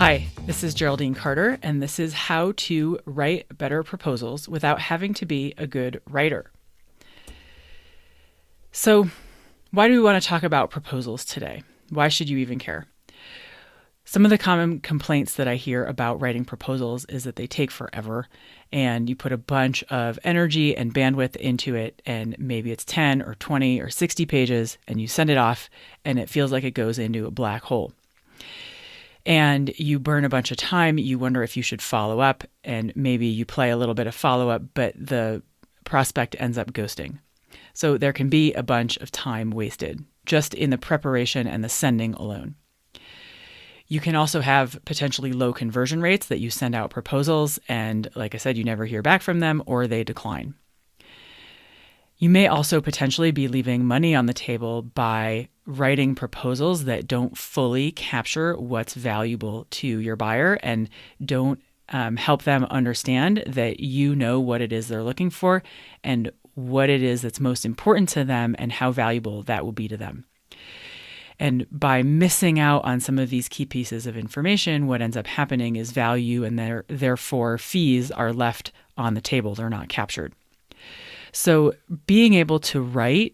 Hi, this is Geraldine Carter, and this is how to write better proposals without having to be a good writer. So, why do we want to talk about proposals today? Why should you even care? Some of the common complaints that I hear about writing proposals is that they take forever, and you put a bunch of energy and bandwidth into it, and maybe it's 10 or 20 or 60 pages, and you send it off, and it feels like it goes into a black hole. And you burn a bunch of time. You wonder if you should follow up, and maybe you play a little bit of follow-up, but the prospect ends up ghosting. So there can be a bunch of time wasted just in the preparation and the sending alone. You can also have potentially low conversion rates that you send out proposals, and like I said, you never hear back from them or they decline. You may also potentially be leaving money on the table by writing proposals that don't fully capture what's valuable to your buyer and don't help them understand that you know what it is they're looking for and what it is that's most important to them and how valuable that will be to them. And by missing out on some of these key pieces of information, what ends up happening is value and therefore fees are left on the table. They're not captured. So being able to write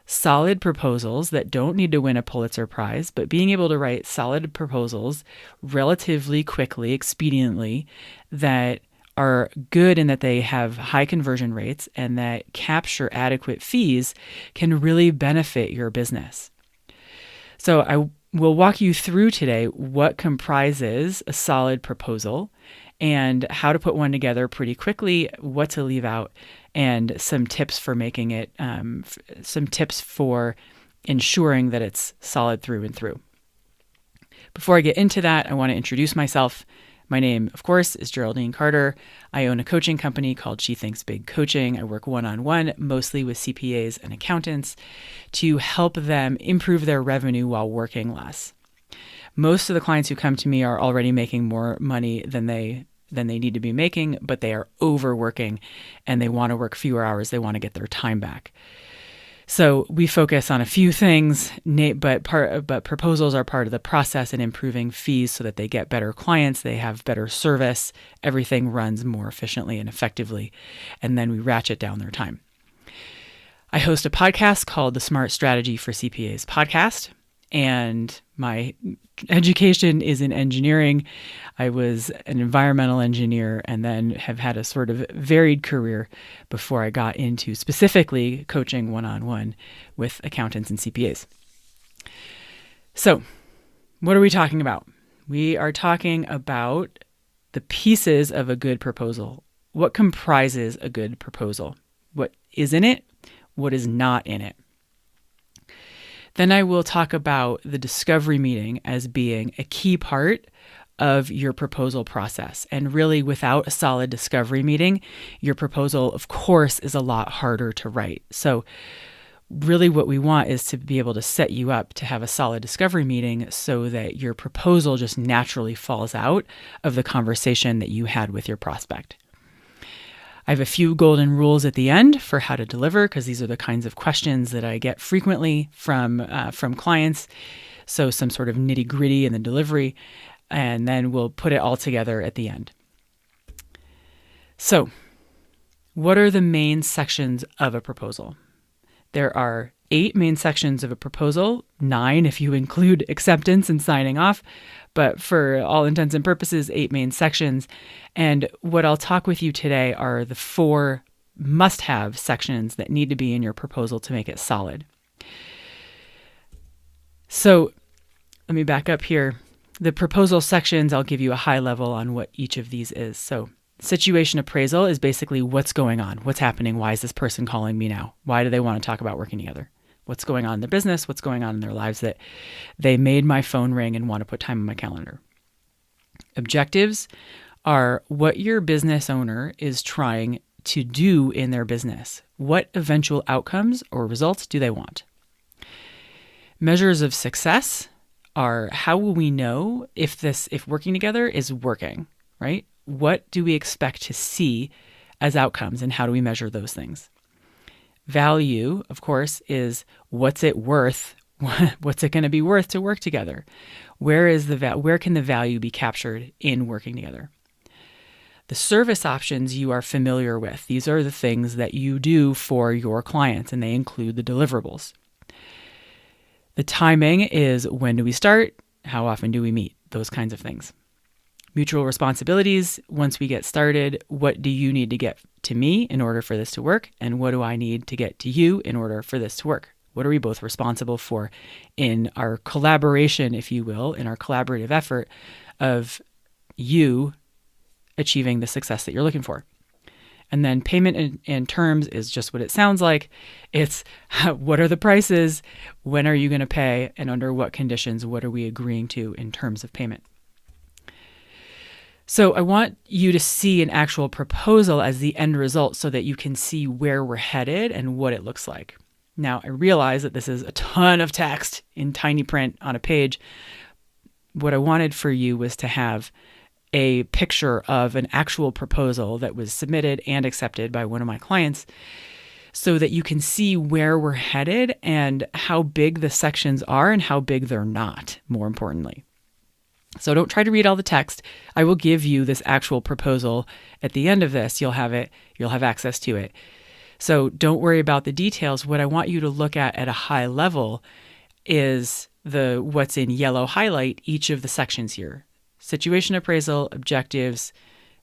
solid proposals that don't need to win a Pulitzer Prize, but being able to write solid proposals relatively quickly, expediently, that are good in that they have high conversion rates and that capture adequate fees can really benefit your business. So I will walk you through today what comprises a solid proposal and how to put one together pretty quickly, what to leave out, and some tips for making it, some tips for ensuring that it's solid through and through. Before I get into that, I want to introduce myself. My name, of course, is Geraldine Carter. I own a coaching company called She Thinks Big Coaching. I work one-on-one, mostly with CPAs and accountants, to help them improve their revenue while working less. Most of the clients who come to me are already making more money than they need to be making, but they are overworking and they want to work fewer hours. They want to get their time back. So we focus on a few things, but proposals are part of the process in improving fees so that they get better clients, they have better service, everything runs more efficiently and effectively, and then we ratchet down their time. I host a podcast called the Smart Strategy for CPAs podcast, and my education is in engineering. I was an environmental engineer and then have had a sort of varied career before I got into specifically coaching one-on-one with accountants and CPAs. So, what are we talking about? We are talking about the pieces of a good proposal. What comprises a good proposal? What is in it? What is not in it? Then I will talk about the discovery meeting as being a key part of your proposal process. And really, without a solid discovery meeting, your proposal, of course, is a lot harder to write. So really what we want is to be able to set you up to have a solid discovery meeting so that your proposal just naturally falls out of the conversation that you had with your prospect. I have a few golden rules at the end for how to deliver, because these are the kinds of questions that I get frequently from clients. So some sort of nitty gritty in the delivery, and then we'll put it all together at the end. So what are the main sections of a proposal? There are 8 main sections of a proposal, 9 if you include acceptance and signing off, but for all intents and purposes, 8 main sections. And what I'll talk with you today are the 4 must-have sections that need to be in your proposal to make it solid. So let me back up here. The proposal sections, I'll give you a high level on what each of these is. So situation appraisal is basically what's going on, what's happening, why is this person calling me now? Why do they want to talk about working together? What's going on in their business? What's going on in their lives that they made my phone ring and want to put time on my calendar? Objectives are what your business owner is trying to do in their business. What eventual outcomes or results do they want? Measures of success are how will we know if working together is working, right? What do we expect to see as outcomes and how do we measure those things? Value, of course, is what's it worth? What's it going to be worth to work together? Where can the value be captured in working together? The service options you are familiar with. These are the things that you do for your clients, and they include the deliverables. The timing is, when do we start? How often do we meet? Those kinds of things. Mutual responsibilities. Once we get started, what do you need to get to me in order for this to work? And what do I need to get to you in order for this to work? What are we both responsible for in our collaboration, if you will, in our collaborative effort of you achieving the success that you're looking for? And then payment and terms is just what it sounds like. It's what are the prices? When are you going to pay? And under what conditions? What are we agreeing to in terms of payment? So I want you to see an actual proposal as the end result so that you can see where we're headed and what it looks like. Now, I realize that this is a ton of text in tiny print on a page. What I wanted for you was to have a picture of an actual proposal that was submitted and accepted by one of my clients so that you can see where we're headed and how big the sections are and how big they're not, more importantly. So don't try to read all the text. I will give you this actual proposal at the end of this. You'll have access to it. So don't worry about the details. What I want you to look at a high level is what's in yellow highlight, each of the sections here. Situation appraisal, objectives,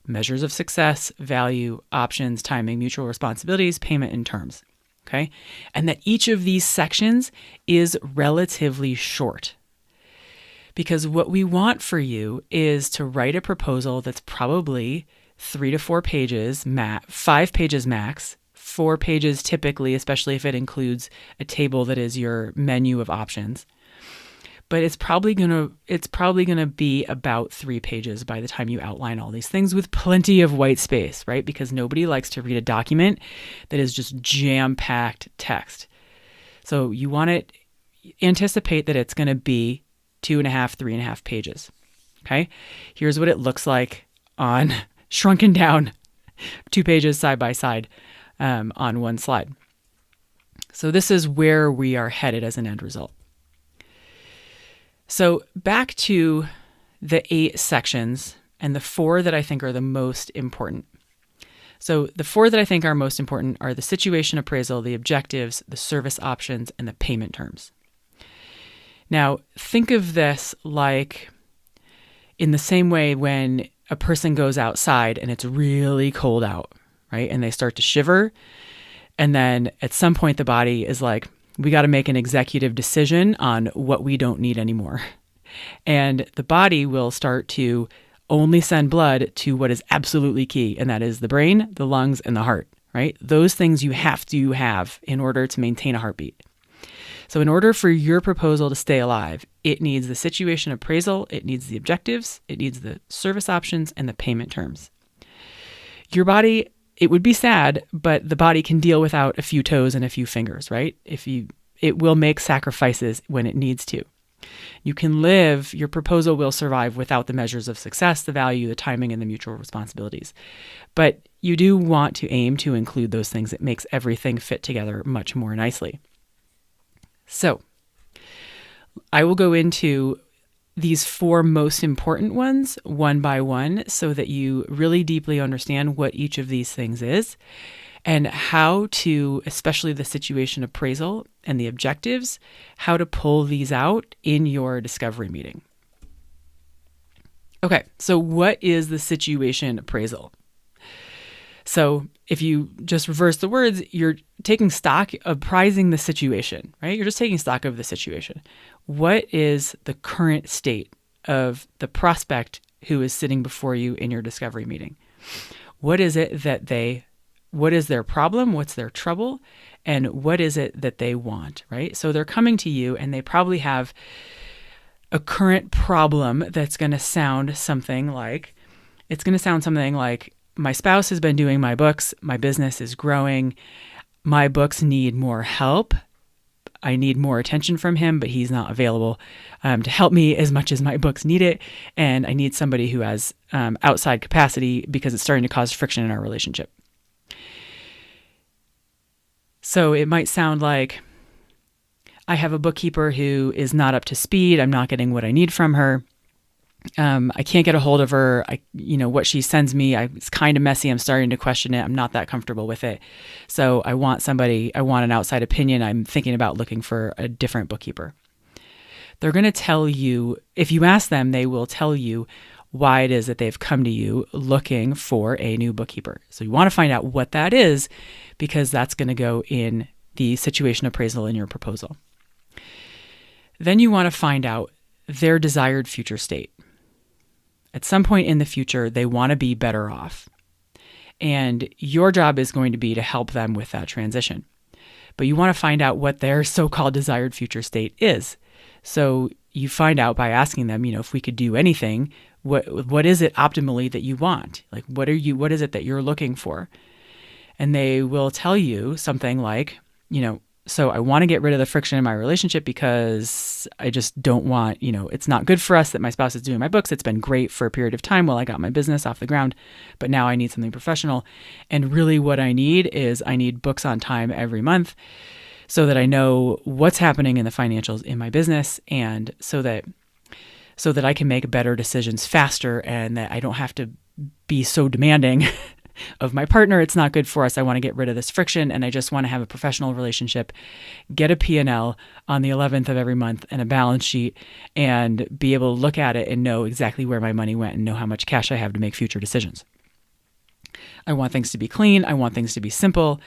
measures of success, value, options, timing, mutual responsibilities, payment, and terms. Okay? And that each of these sections is relatively short. Because what we want for you is to write a proposal that's probably 3 to 4 pages, 5 pages max, 4 pages typically, especially if it includes a table that is your menu of options. But it's probably gonna be about 3 pages by the time you outline all these things with plenty of white space, right? Because nobody likes to read a document that is just jam-packed text. So you want to anticipate that it's going to be 2.5, 3.5 pages. Okay? Here's what it looks like on shrunken down 2 pages side by side on one slide. So this is where we are headed as an end result. So back to the 8 sections and the 4 that I think are the most important. So the 4 that I think are most important are the situation appraisal, the objectives, the service options, and the payment terms. Now, think of this like in the same way when a person goes outside and it's really cold out, right? And they start to shiver. And then at some point, the body is like, we got to make an executive decision on what we don't need anymore. And the body will start to only send blood to what is absolutely key, and that is the brain, the lungs, and the heart, right? Those things you have to have in order to maintain a heartbeat. So in order for your proposal to stay alive, it needs the situation appraisal, it needs the objectives, it needs the service options, and the payment terms. Your body, it would be sad, but the body can deal without a few toes and a few fingers, right? It will make sacrifices when it needs to. You can live, your proposal will survive without the measures of success, the value, the timing, and the mutual responsibilities. But you do want to aim to include those things. It makes everything fit together much more nicely. So I will go into these 4 most important ones one by one so that you really deeply understand what each of these things is and how to, especially the situation appraisal and the objectives, how to pull these out in your discovery meeting. Okay, so what is the situation appraisal? So if you just reverse the words, you're taking stock, appraising the situation, right? You're just taking stock of the situation. What is the current state of the prospect who is sitting before you in your discovery meeting? What is it what is their problem? What's their trouble? And what is it that they want, right? So they're coming to you and they probably have a current problem that's going to sound something like, my spouse has been doing my books, my business is growing, my books need more help. I need more attention from him, but he's not available to help me as much as my books need it. And I need somebody who has outside capacity because it's starting to cause friction in our relationship. So it might sound like, I have a bookkeeper who is not up to speed. I'm not getting what I need from her. I can't get a hold of her. What she sends me, it's kind of messy. I'm starting to question it. I'm not that comfortable with it. So I want an outside opinion. I'm thinking about looking for a different bookkeeper. They're going to tell you, if you ask them, they will tell you why it is that they've come to you looking for a new bookkeeper. So you want to find out what that is, because that's going to go in the situation appraisal in your proposal. Then you want to find out their desired future state. At some point in the future, they want to be better off. And your job is going to be to help them with that transition. But you want to find out what their so-called desired future state is. So you find out by asking them, if we could do anything, what is it optimally that you want? Like, what is it that you're looking for? And they will tell you something like, so I want to get rid of the friction in my relationship because I just don't want, it's not good for us that my spouse is doing my books. It's been great for a period of time while I got my business off the ground, but now I need something professional. And really what I need books on time every month, so that I know what's happening in the financials in my business, and so that I can make better decisions faster, and that I don't have to be so demanding of my partner. It's not good for us. I want to get rid of this friction, and I just want to have a professional relationship, get a P&L on the 11th of every month and a balance sheet, and be able to look at it and know exactly where my money went and know how much cash I have to make future decisions. I want things to be clean. I want things to be simple.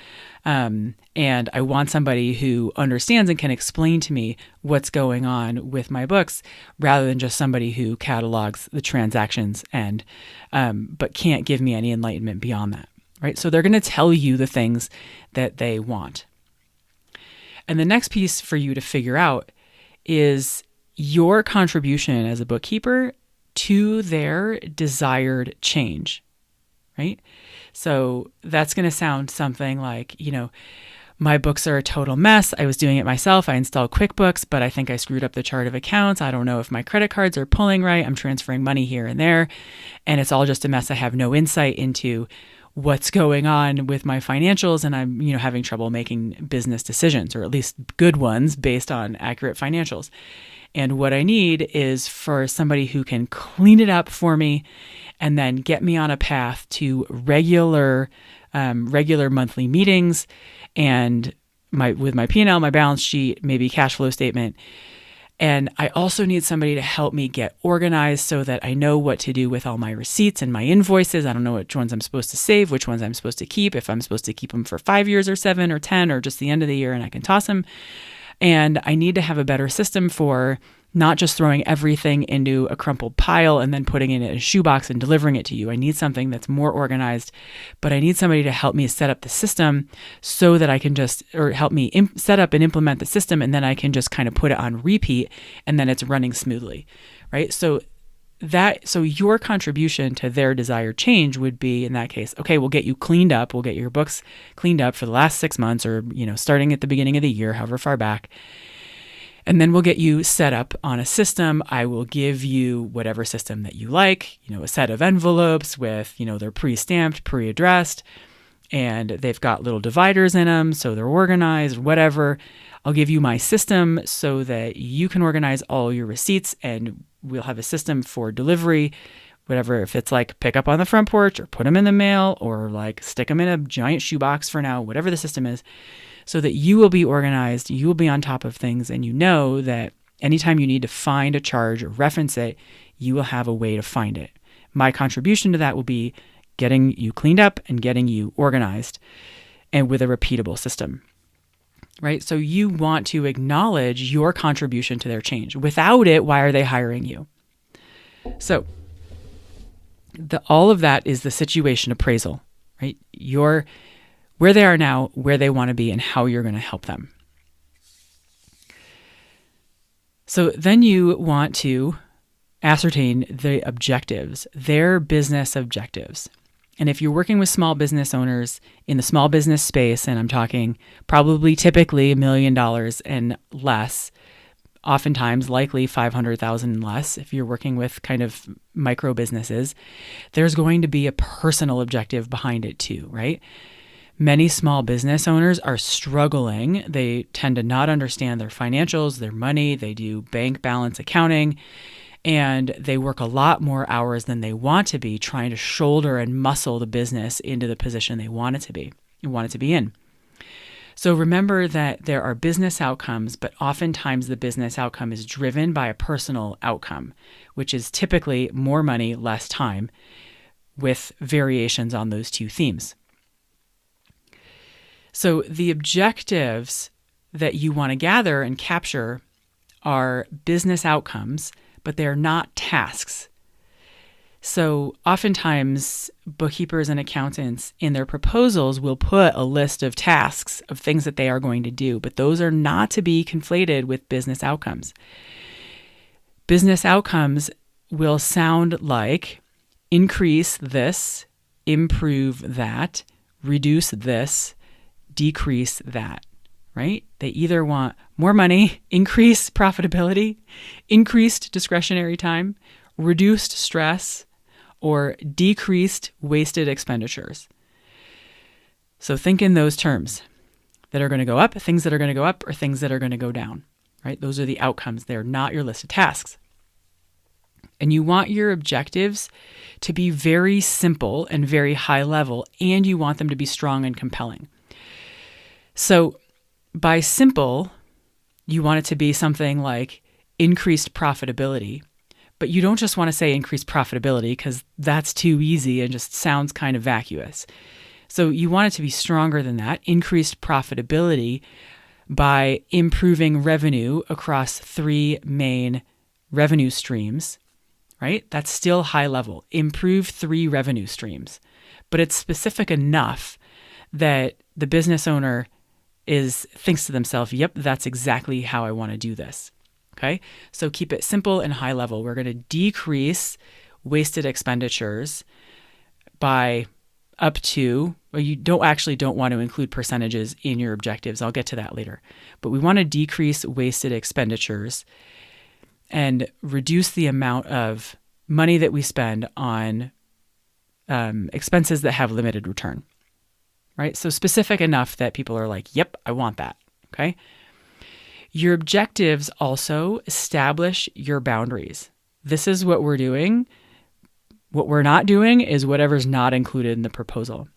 And I want somebody who understands and can explain to me what's going on with my books, rather than just somebody who catalogs the transactions but can't give me any enlightenment beyond that, right? So they're going to tell you the things that they want. And the next piece for you to figure out is your contribution as a bookkeeper to their desired change, right? So that's going to sound something like, my books are a total mess. I was doing it myself. I installed QuickBooks, but I think I screwed up the chart of accounts. I don't know if my credit cards are pulling right. I'm transferring money here and there, and it's all just a mess. I have no insight into what's going on with my financials, and I'm, having trouble making business decisions, or at least good ones based on accurate financials. And what I need is for somebody who can clean it up for me and then get me on a path to regular monthly meetings, and with my P&L, my balance sheet, maybe cash flow statement. And I also need somebody to help me get organized so that I know what to do with all my receipts and my invoices. I don't know which ones I'm supposed to save, which ones I'm supposed to keep, if I'm supposed to keep them for 5 years or 7 or 10 or just the end of the year and I can toss them. And I need to have a better system for not just throwing everything into a crumpled pile and then putting it in a shoebox and delivering it to you. I need something that's more organized, but I need somebody to help me set up the system so that I can help me set up and implement the system, and then I can just kind of put it on repeat, and then it's running smoothly, right? So your contribution to their desired change would be, in that case, okay, we'll get you cleaned up. We'll get your books cleaned up for the last 6 months, or, starting at the beginning of the year, however far back. And then we'll get you set up on a system. I will give you whatever system that you like, a set of envelopes with, they're pre-stamped, pre-addressed, and they've got little dividers in them, so they're organized, whatever. I'll give you my system so that you can organize all your receipts, and we'll have a system for delivery, whatever, if it's like pick up on the front porch or put them in the mail or like stick them in a giant shoebox for now, whatever the system is, so that you will be organized, you will be on top of things, and you know that anytime you need to find a charge or reference it, you will have a way to find it. My contribution to that will be getting you cleaned up and getting you organized, and with a repeatable system, right? So you want to acknowledge your contribution to their change. Without it, why are they hiring you? So all of that is the situation appraisal, right? Where they are now, where they want to be, and how you're going to help them. So then you want to ascertain the objectives, their business objectives. And if you're working with small business owners in the small business space, and I'm talking probably typically $1 million and less, oftentimes likely 500,000 and less, if you're working with kind of micro businesses, there's going to be a personal objective behind it too, right? Many small business owners are struggling. They tend to not understand their financials, their money. They do bank balance accounting, and they work a lot more hours than they want to be trying to shoulder and muscle the business into the position they want it to be in. So remember that there are business outcomes, but oftentimes the business outcome is driven by a personal outcome, which is typically more money, less time, with variations on those two themes. So the objectives that you want to gather and capture are business outcomes, but they're not tasks. So oftentimes bookkeepers and accountants in their proposals will put a list of tasks of things that they are going to do, but those are not to be conflated with business outcomes. Business outcomes will sound like increase this, improve that, reduce this, decrease that, right? They either want more money, increased profitability, increased discretionary time, reduced stress, or decreased wasted expenditures. So think in those terms that are going to go up, things that are going to go up, or things that are going to go down, right? Those are the outcomes. They're not your list of tasks. And you want your objectives to be very simple and very high level, and you want them to be strong and compelling. So by simple, you want it to be something like increased profitability. But you don't just want to say increased profitability because that's too easy and just sounds kind of vacuous. So you want it to be stronger than that. Increased profitability by improving revenue across 3 main revenue streams, right? That's still high level. Improve 3 revenue streams. But it's specific enough that the business owner thinks to themselves, yep, that's exactly how I want to do this. Okay, so keep it simple and high level. We're going to decrease wasted expenditures by up to, well, you don't want to include percentages in your objectives. I'll get to that later. But we want to decrease wasted expenditures and reduce the amount of money that we spend on expenses that have limited return, right? So specific enough that people are like, yep, I want that, okay? Your objectives also establish your boundaries. This is what we're doing. What we're not doing is whatever's not included in the proposal.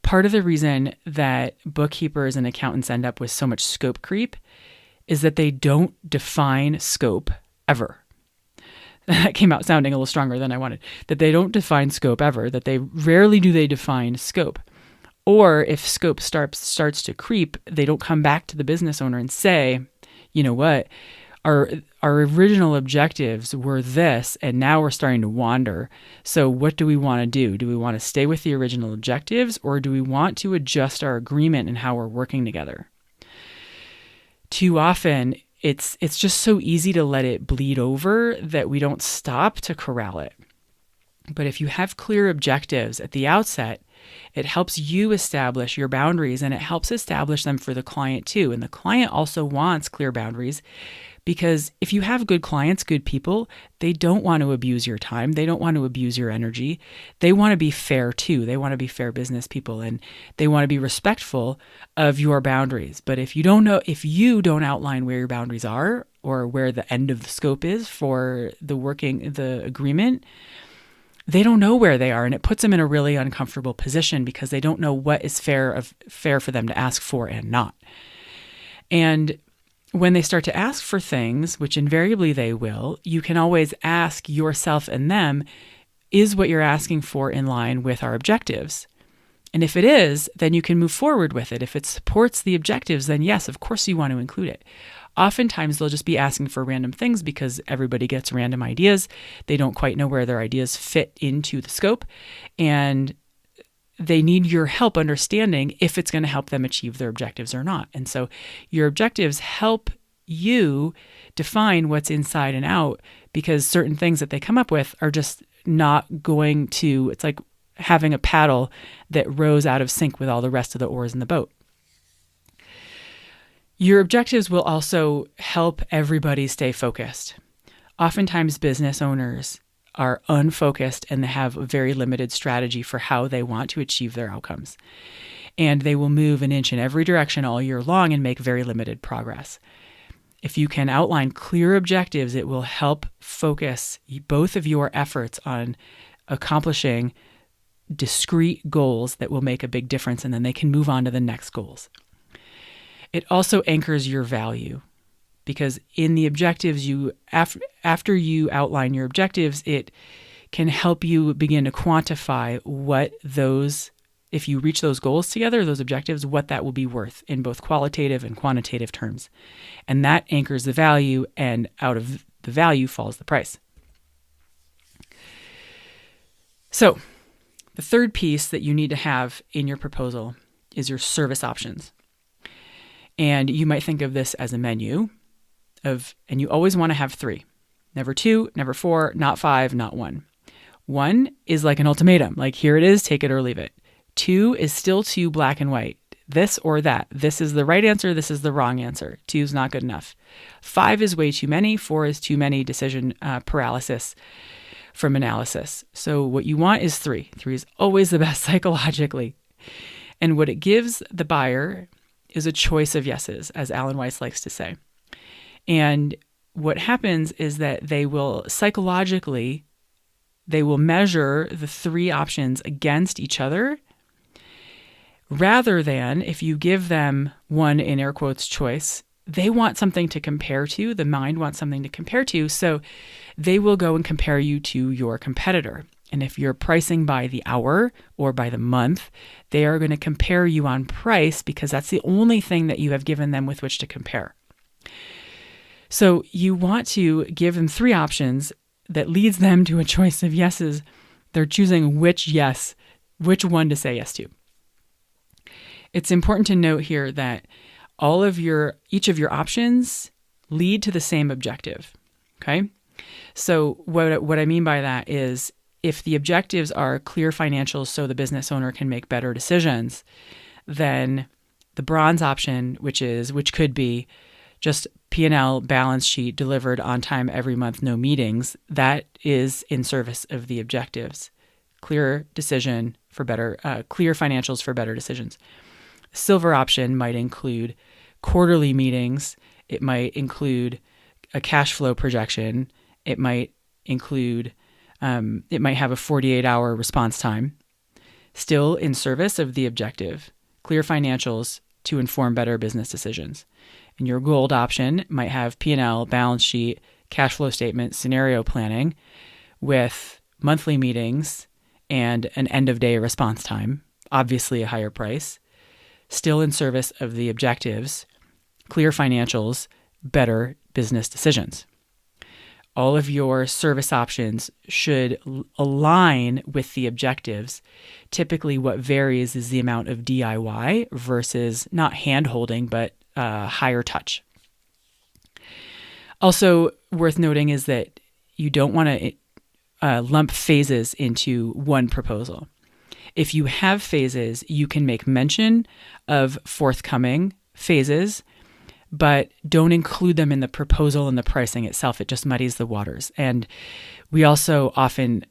Part of the reason that bookkeepers and accountants end up with so much scope creep is that they don't define scope ever. That came out sounding a little stronger than I wanted. That they don't define scope ever, that they rarely do they define scope. Or if scope starts to creep, they don't come back to the business owner and say, you know what, our original objectives were this, and now we're starting to wander. So what do we want to do? Do we want to stay with the original objectives, or do we want to adjust our agreement and how we're working together? Too often, it's just so easy to let it bleed over that we don't stop to corral it. But if you have clear objectives at the outset, it helps you establish your boundaries, and it helps establish them for the client too. And the client also wants clear boundaries because if you have good clients, good people, they don't want to abuse your time. They don't want to abuse your energy. They want to be fair too. They want to be fair business people, and they want to be respectful of your boundaries. But if you don't outline where your boundaries are or where the end of the scope is for the agreement, they don't know where they are, and it puts them in a really uncomfortable position because they don't know what is fair for them to ask for and not. And when they start to ask for things, which invariably they will, you can always ask yourself and them, is what you're asking for in line with our objectives? And if it is, then you can move forward with it. If it supports the objectives, then yes, of course you want to include it. Oftentimes they'll just be asking for random things because everybody gets random ideas. They don't quite know where their ideas fit into the scope, and they need your help understanding if it's going to help them achieve their objectives or not. And so your objectives help you define what's inside and out, because certain things that they come up with are just not going to, it's like having a paddle that rows out of sync with all the rest of the oars in the boat. Your objectives will also help everybody stay focused. Oftentimes business owners are unfocused and they have a very limited strategy for how they want to achieve their outcomes. and they will move an inch in every direction all year long and make very limited progress. If you can outline clear objectives, it will help focus both of your efforts on accomplishing discrete goals that will make a big difference, and then they can move on to the next goals. It also anchors your value, because in the objectives, after you outline your objectives, it can help you begin to quantify what those, if you reach those goals together, those objectives, what that will be worth in both qualitative and quantitative terms. And that anchors the value, and out of the value falls the price. So the third piece that you need to have in your proposal is your service options. And you might think of this as a menu and you always want to have 3. Never 2, never 4, not 5, not 1. 1 is like an ultimatum, like here it is, take it or leave it. 2 is still too black and white, this or that. This is the right answer, this is the wrong answer. 2 is not good enough. 5 is way too many, 4 is too many, decision paralysis from analysis. So what you want is 3. 3 is always the best psychologically. And what it gives the buyer is a choice of yeses, as Alan Weiss likes to say. And what happens is that they will measure the 3 options against each other, rather than if you give them one, in air quotes, choice, they want something to compare to. The mind wants something to compare to. So they will go and compare you to your competitor. And if you're pricing by the hour or by the month, they are going to compare you on price, because that's the only thing that you have given them with which to compare. So you want to give them 3 options that leads them to a choice of yeses. They're choosing which one to say yes to. It's important to note here that each of your options lead to the same objective. Okay? So what I mean by that is, if the objectives are clear financials so the business owner can make better decisions, then the bronze option, which could be just P&L balance sheet delivered on time every month, no meetings, that is in service of the objectives. Clear financials for better decisions. Silver option might include quarterly meetings. It might include a cash flow projection. It might have a 48-hour response time. Still in service of the objective. Clear financials to inform better business decisions. And your gold option might have P&L, balance sheet, cash flow statement, scenario planning with monthly meetings and an end-of-day response time, obviously a higher price. Still in service of the objectives, clear financials, better business decisions. All of your service options should align with the objectives. Typically, what varies is the amount of DIY versus not hand-holding, but higher touch. Also worth noting is that you don't want to lump phases into one proposal. If you have phases, you can make mention of forthcoming phases, but don't include them in the proposal and the pricing itself. It just muddies the waters. And we also often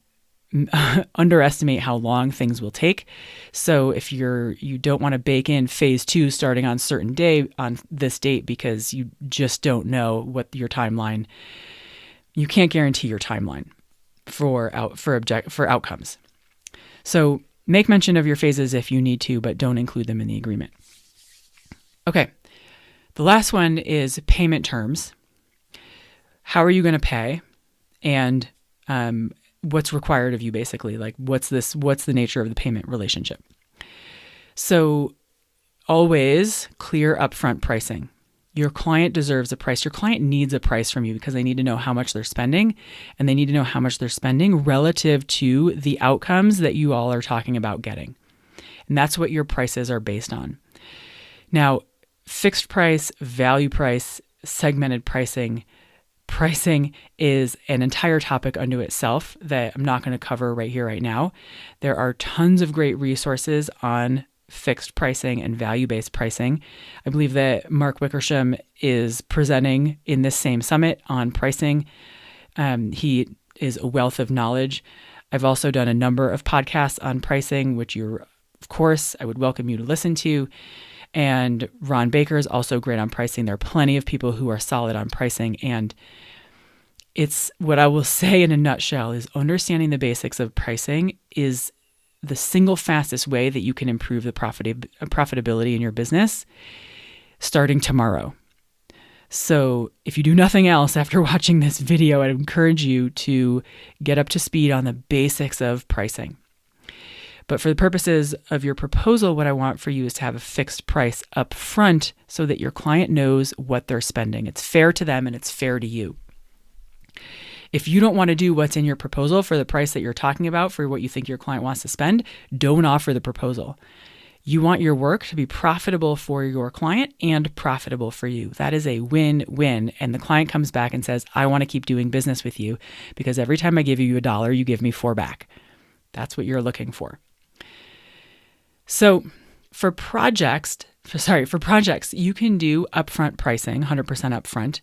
underestimate how long things will take. So if you don't want to bake in phase 2 starting on certain day on this date, because you just don't know what your timeline, you can't guarantee your timeline for outcomes. So make mention of your phases if you need to, but don't include them in the agreement. Okay. The last one is payment terms. How are you going to pay? And what's required of you, basically? Like, what's the nature of the payment relationship? So always clear upfront pricing. Your client deserves a price. Your client needs a price from you, because they need to know how much they're spending, and they need to know how much they're spending relative to the outcomes that you all are talking about getting. And that's what your prices are based on. Now, fixed price, value price, segmented pricing. Pricing is an entire topic unto itself that I'm not going to cover right here, right now. There are tons of great resources on fixed pricing and value-based pricing. I believe that Mark Wickersham is presenting in this same summit on pricing. He is a wealth of knowledge. I've also done a number of podcasts on pricing, which you're of course, I would welcome you to listen to. And Ron Baker is also great on pricing. There are plenty of people who are solid on pricing. And it's what I will say in a nutshell is understanding the basics of pricing is the single fastest way that you can improve the profitability in your business starting tomorrow. So if you do nothing else after watching this video, I'd encourage you to get up to speed on the basics of pricing. But for the purposes of your proposal, what I want for you is to have a fixed price up front so that your client knows what they're spending. It's fair to them and it's fair to you. If you don't want to do what's in your proposal for the price that you're talking about for what you think your client wants to spend, don't offer the proposal. You want your work to be profitable for your client and profitable for you. That is a win-win. And the client comes back and says, I want to keep doing business with you because every time I give you $1, you give me $4 back. That's what you're looking for. So for projects, you can do upfront pricing, 100% upfront.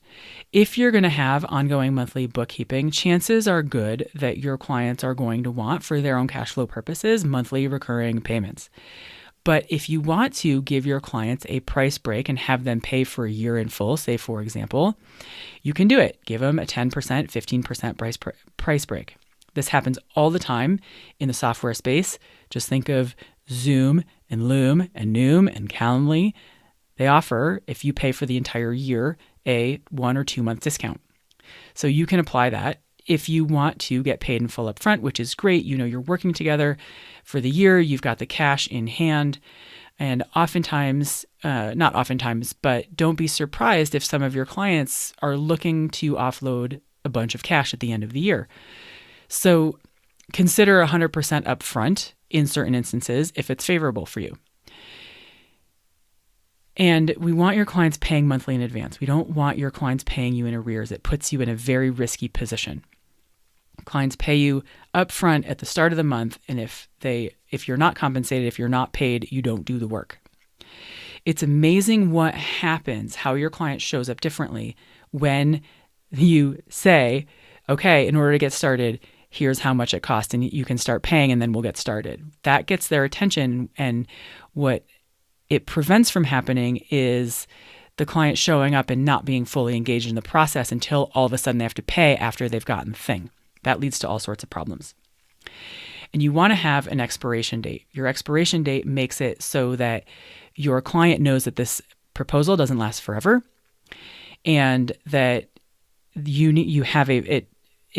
If you're going to have ongoing monthly bookkeeping, chances are good that your clients are going to want, for their own cash flow purposes, monthly recurring payments. But if you want to give your clients a price break and have them pay for a year in full, say, for example, you can do it. Give them a 10%, 15% price break. This happens all the time in the software space. Just think of Zoom and Loom and Noom and Calendly. They offer, if you pay for the entire year, a 1 or 2 month discount. So you can apply that if you want to get paid in full upfront, which is great. You know, you're working together for the year. You've got the cash in hand. And oftentimes, not oftentimes, but don't be surprised if some of your clients are looking to offload a bunch of cash at the end of the year. So consider 100% upfront in certain instances if it's favorable for you. And we want your clients paying monthly in advance. We don't want your clients paying you in arrears. It puts you in a very risky position. Clients pay you upfront at the start of the month, and if you're not compensated, if you're not paid, you don't do the work. It's amazing what happens, how your client shows up differently when you say, okay, in order to get started, here's how much it costs, and you can start paying, and then we'll get started. That gets their attention, and what it prevents from happening is the client showing up and not being fully engaged in the process until all of a sudden they have to pay after they've gotten the thing. That leads to all sorts of problems. And you want to have an expiration date. Your expiration date makes it so that your client knows that this proposal doesn't last forever, and that you have it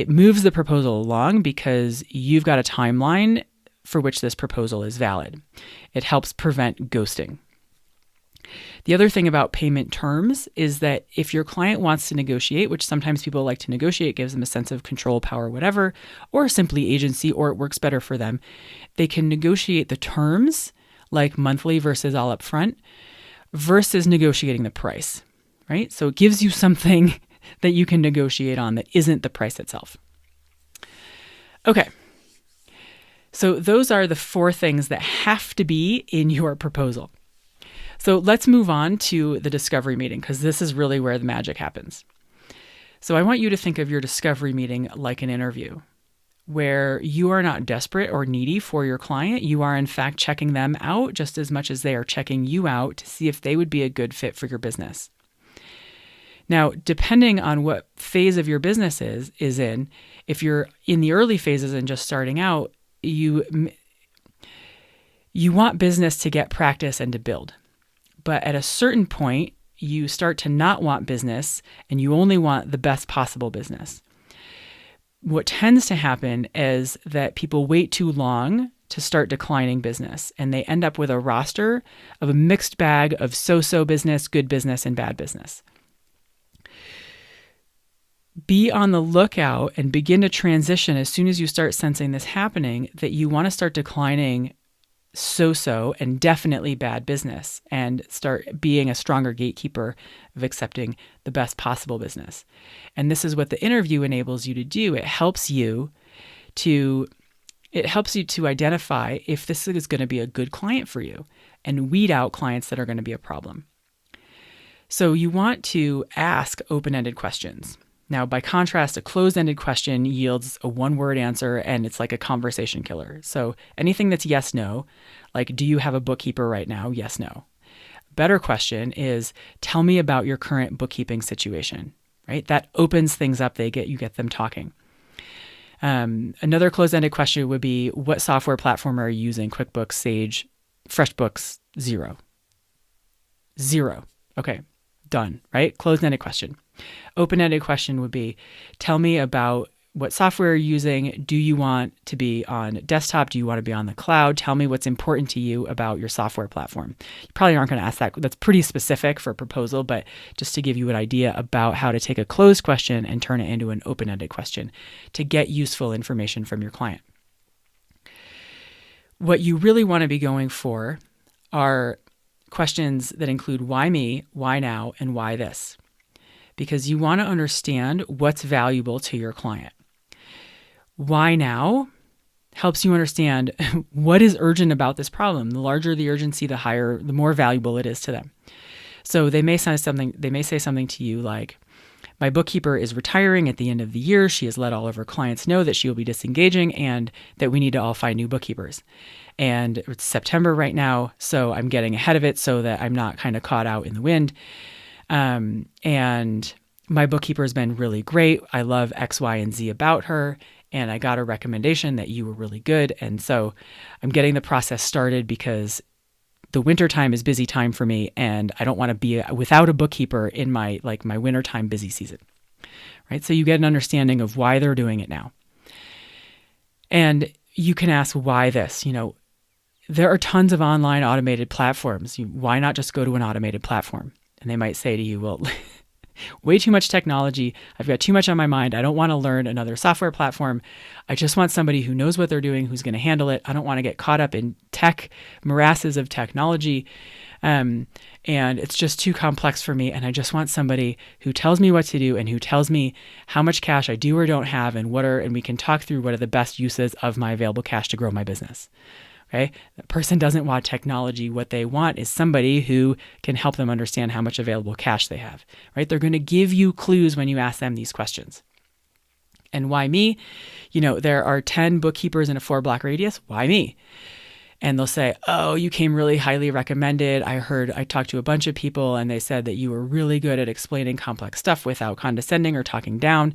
moves the proposal along because you've got a timeline for which this proposal is valid. It helps prevent ghosting. The other thing about payment terms is that if your client wants to negotiate, which sometimes people like to negotiate, gives them a sense of control, power, whatever, or simply agency, or it works better for them, they can negotiate the terms, like monthly versus all up front, versus negotiating the price, right? So it gives you something that you can negotiate on that isn't the price itself. Okay. So those are the 4 things that have to be in your proposal. So let's move on to the discovery meeting, because this is really where the magic happens. So I want you to think of your discovery meeting like an interview, where you are not desperate or needy for your client. You are, in fact, checking them out just as much as they are checking you out to see if they would be a good fit for your business. Now, depending on what phase of your business is in, if you're in the early phases and just starting out, you want business to get practice and to build. But at a certain point, you start to not want business and you only want the best possible business. What tends to happen is that people wait too long to start declining business, and they end up with a roster of a mixed bag of so-so business, good business, and bad business. Be on the lookout and begin to transition as soon as you start sensing this happening, that you want to start declining so-so and definitely bad business and start being a stronger gatekeeper of accepting the best possible business. And this is what the interview enables you to do. It helps you to identify if this is going to be a good client for you and weed out clients that are going to be a problem. So you want to ask open-ended questions. Now, by contrast, a closed-ended question yields a one-word answer, and it's like a conversation killer. So anything that's yes, no, like, do you have a bookkeeper right now? Yes, no. Better question is, tell me about your current bookkeeping situation, right? That opens things up. You get them talking. Another closed-ended question would be, what software platform are you using? QuickBooks, Sage, FreshBooks, zero. Okay, done, right? Closed-ended question. Open-ended question would be, tell me about what software you're using. Do you want to be on desktop? Do you want to be on the cloud? Tell me what's important to you about your software platform. You probably aren't going to ask that. That's pretty specific for a proposal, but just to give you an idea about how to take a closed question and turn it into an open-ended question to get useful information from your client. What you really want to be going for are questions that include why me, why now, and why this, because you want to understand what's valuable to your client. Why now helps you understand what is urgent about this problem. The larger the urgency, the more valuable it is to them. So they may say something to you like, my bookkeeper is retiring at the end of the year. She has let all of her clients know that she will be disengaging and that we need to all find new bookkeepers. And it's September right now, so I'm getting ahead of it so that I'm not kind of caught out in the wind. And my bookkeeper has been really great. I love X, Y, and Z about her. And I got a recommendation that you were really good. And so I'm getting the process started because the wintertime is busy time for me. And I don't want to be without a bookkeeper in my wintertime busy season, right? So you get an understanding of why they're doing it now. And you can ask why this, there are tons of online automated platforms. Why not just go to an automated platform? And they might say to you, well, way too much technology. I've got too much on my mind. I don't want to learn another software platform. I just want somebody who knows what they're doing, who's going to handle it. I don't want to get caught up in morasses of technology. And it's just too complex for me. And I just want somebody who tells me what to do and who tells me how much cash I do or don't have and we can talk through what are the best uses of my available cash to grow my business. Okay? The person doesn't want technology. What they want is somebody who can help them understand how much available cash they have, right? They're going to give you clues when you ask them these questions. And why me? There are 10 bookkeepers in a 4-block radius. Why me? And they'll say, oh, you came really highly recommended. I talked to a bunch of people and they said that you were really good at explaining complex stuff without condescending or talking down.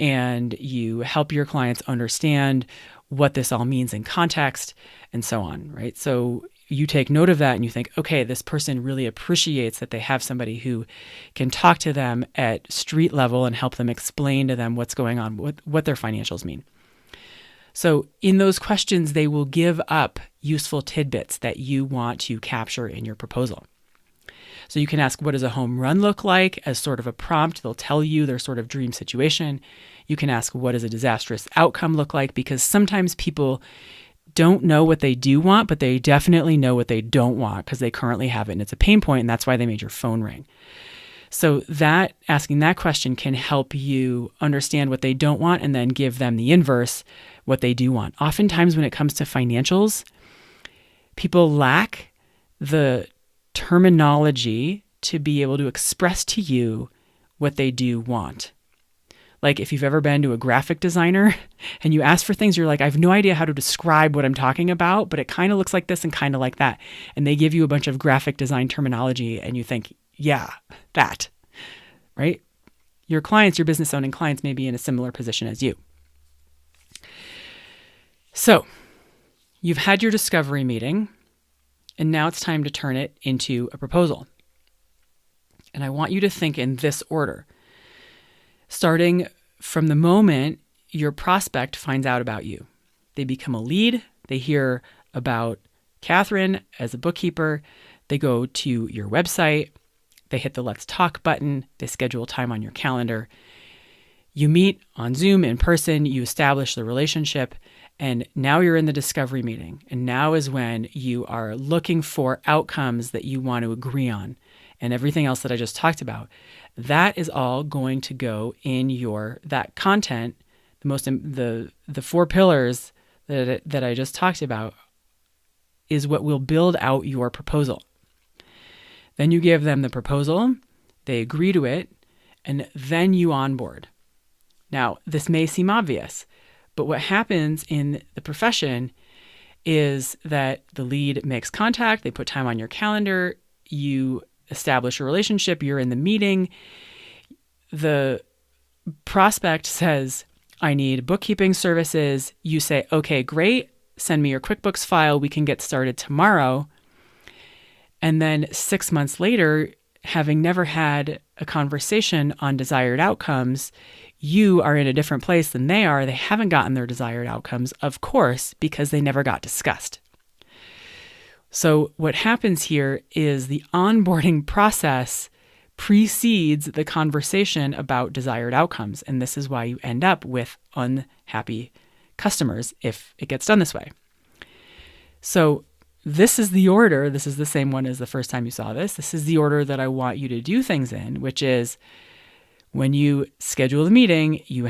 And you help your clients understand what this all means in context and so on, right? So you take note of that and you think, okay, this person really appreciates that they have somebody who can talk to them at street level and help them explain to them what's going on, what their financials mean. So in those questions, they will give up useful tidbits that you want to capture in your proposal. So you can ask, what does a home run look like as sort of a prompt? They'll tell you their sort of dream situation. You can ask, what does a disastrous outcome look like? Because sometimes people don't know what they do want, but they definitely know what they don't want because they currently have it and it's a pain point, and that's why they made your phone ring. So asking that question can help you understand what they don't want and then give them the inverse, what they do want. Oftentimes when it comes to financials, people lack the terminology to be able to express to you what they do want. Like if you've ever been to a graphic designer and you ask for things, you're like, I have no idea how to describe what I'm talking about, but it kind of looks like this and kind of like that. And they give you a bunch of graphic design terminology and you think, yeah, that, right? Your clients, your business owning clients may be in a similar position as you. So you've had your discovery meeting and now it's time to turn it into a proposal. And I want you to think in this order. Starting from the moment your prospect finds out about you. They become a lead. They hear about Catherine as a bookkeeper. They go to your website. They hit the Let's Talk button. They schedule time on your calendar. You meet on Zoom in person. You establish the relationship. And now you're in the discovery meeting. And now is when you are looking for outcomes that you want to agree on. And everything else that I just talked about, that is all going to go in that content. The 4 pillars that I just talked about is what will build out your proposal. Then you give them the proposal, they agree to it, and then you onboard. Now, this may seem obvious, but what happens in the profession is that the lead makes contact, they put time on your calendar, you establish a relationship, you're in the meeting. The prospect says, I need bookkeeping services. You say, okay, great. Send me your QuickBooks file. We can get started tomorrow. And then 6 months later, having never had a conversation on desired outcomes, you are in a different place than they are. They haven't gotten their desired outcomes, of course, because they never got discussed. So what happens here is the onboarding process precedes the conversation about desired outcomes. And this is why you end up with unhappy customers if it gets done this way. So this is the order. This is the same one as the first time you saw this. This is the order that I want you to do things in, which is when you schedule the meeting, you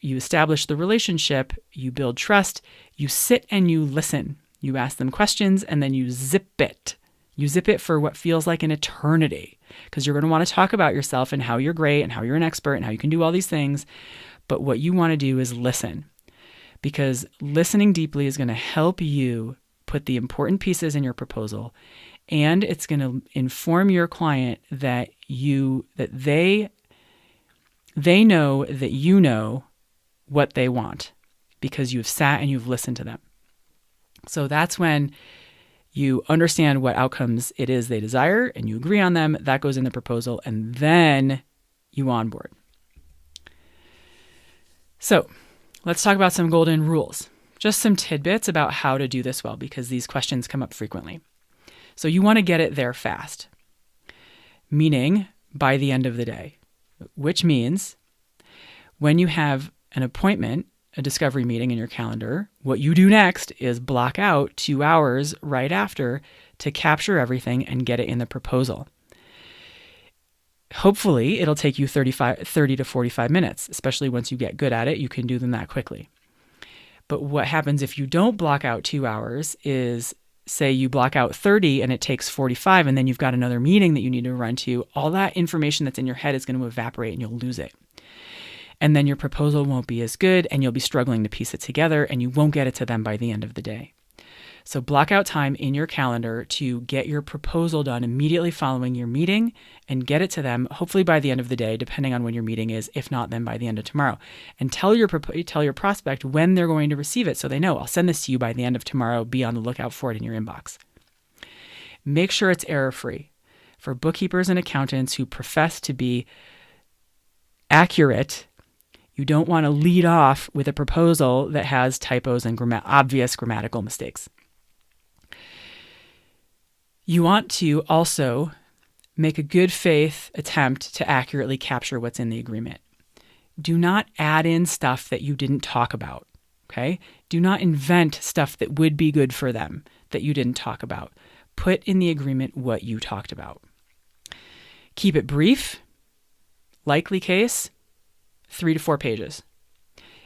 establish the relationship, you build trust, you sit and you listen. You ask them questions and then you zip it. You zip it for what feels like an eternity because you're going to want to talk about yourself and how you're great and how you're an expert and how you can do all these things. But what you want to do is listen, because listening deeply is going to help you put the important pieces in your proposal, and it's going to inform your client that they know that you know what they want because you've sat and you've listened to them. So that's when you understand what outcomes it is they desire and you agree on them. That goes in the proposal, and then you onboard. So let's talk about some golden rules. Just some tidbits about how to do this well, because these questions come up frequently. So you want to get it there fast, meaning by the end of the day, which means when you have an appointment, a discovery meeting in your calendar, what you do next is block out 2 hours right after to capture everything and get it in the proposal. Hopefully, it'll take you 30 to 45 minutes, especially once you get good at it. You can do them that quickly. But what happens if you don't block out 2 hours is, say you block out 30 and it takes 45, and then you've got another meeting that you need to run to. All that information that's in your head is going to evaporate and you'll lose it. And then your proposal won't be as good and you'll be struggling to piece it together and you won't get it to them by the end of the day. So block out time in your calendar to get your proposal done immediately following your meeting and get it to them, hopefully by the end of the day, depending on when your meeting is. If not, then by the end of tomorrow. And tell your prospect when they're going to receive it so they know, I'll send this to you by the end of tomorrow. Be on the lookout for it in your inbox. Make sure it's error-free. For bookkeepers and accountants who profess to be accurate, you don't want to lead off with a proposal that has typos and obvious grammatical mistakes. You want to also make a good faith attempt to accurately capture what's in the agreement. Do not add in stuff that you didn't talk about, okay? Do not invent stuff that would be good for them that you didn't talk about. Put in the agreement what you talked about. Keep it brief. Likely case, 3 to 4 pages.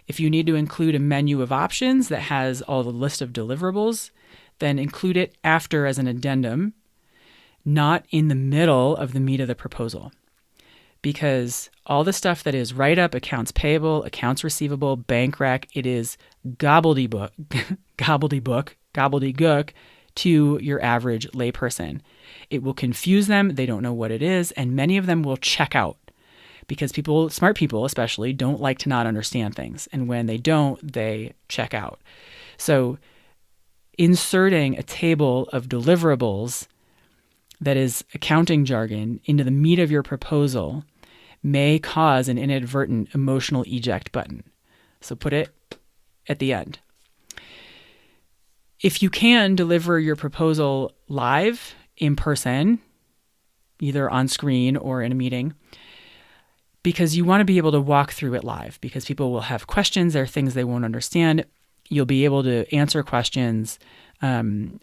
If you need to include a menu of options that has all the list of deliverables, then include it after as an addendum, not in the middle of the meat of the proposal. Because all the stuff that is write-up, accounts payable, accounts receivable, bank rec, it is gobbledygook to your average layperson. It will confuse them. They don't know what it is, and many of them will check out. Because smart people especially, don't like to not understand things. And when they don't, they check out. So inserting a table of deliverables that is accounting jargon into the meat of your proposal may cause an inadvertent emotional eject button. So put it at the end. If you can deliver your proposal live, in person, either on screen or in a meeting, because you want to be able to walk through it live, because people will have questions, there are things they won't understand. You'll be able to answer questions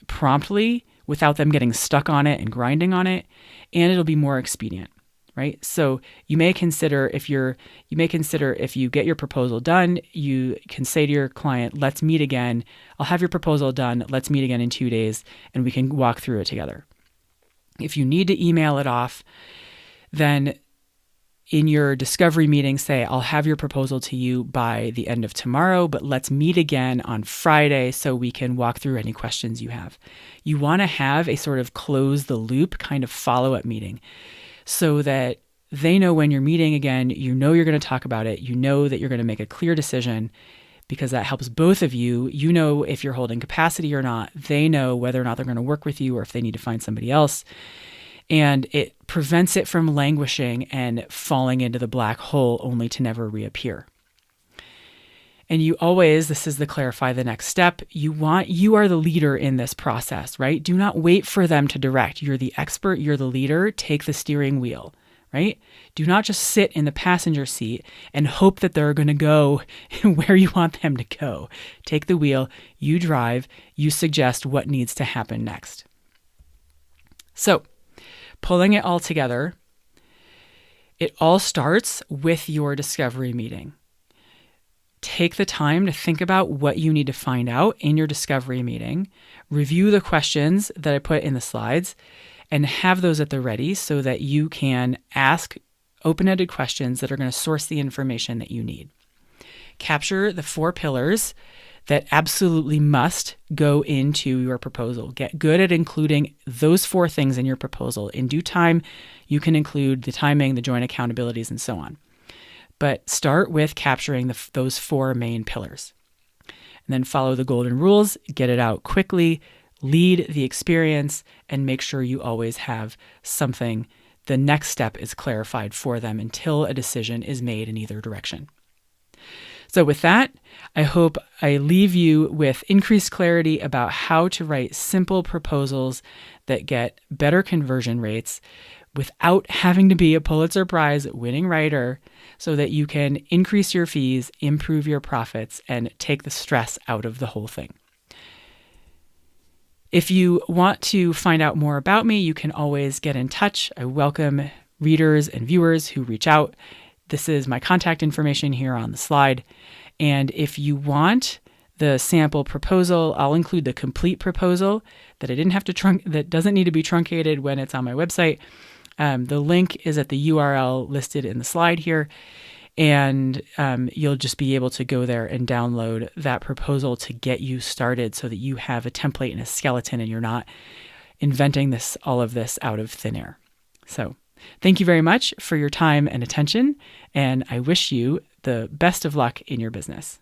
promptly without them getting stuck on it and grinding on it, and it'll be more expedient, right? So you may consider if you get your proposal done, you can say to your client, let's meet again. I'll have your proposal done. Let's meet again in 2 days and we can walk through it together. If you need to email it off, then in your discovery meeting, say, I'll have your proposal to you by the end of tomorrow, but let's meet again on Friday so we can walk through any questions you have. You want to have a sort of close the loop kind of follow-up meeting so that they know when you're meeting again, you know you're going to talk about it, you know that you're going to make a clear decision, because that helps both of you. You know if you're holding capacity or not. They know whether or not they're going to work with you or if they need to find somebody else. And it prevents it from languishing and falling into the black hole only to never reappear. And you always, this is the clarify the next step, you are the leader in this process, right? Do not wait for them to direct. You're the expert, you're the leader, take the steering wheel, right? Do not just sit in the passenger seat and hope that they're going to go where you want them to go. Take the wheel, you drive, you suggest what needs to happen next. So, pulling it all together, it all starts with your discovery meeting. Take the time to think about what you need to find out in your discovery meeting, review the questions that I put in the slides, and have those at the ready so that you can ask open-ended questions that are going to source the information that you need. Capture the 4 pillars that absolutely must go into your proposal. Get good at including those 4 things in your proposal. In due time, you can include the timing, the joint accountabilities, and so on. But start with capturing those 4 main pillars. And then follow the golden rules, get it out quickly, lead the experience, and make sure you always have something. The next step is clarified for them until a decision is made in either direction. So with that, I hope I leave you with increased clarity about how to write simple proposals that get better conversion rates without having to be a Pulitzer Prize winning writer, so that you can increase your fees, improve your profits, and take the stress out of the whole thing. If you want to find out more about me, you can always get in touch. I welcome readers and viewers who reach out. This is my contact information here on the slide. And if you want the sample proposal, I'll include the complete proposal that that doesn't need to be truncated when it's on my website. The link is at the URL listed in the slide here. And you'll just be able to go there and download that proposal to get you started so that you have a template and a skeleton and you're not inventing all of this out of thin air. So thank you very much for your time and attention, and I wish you the best of luck in your business.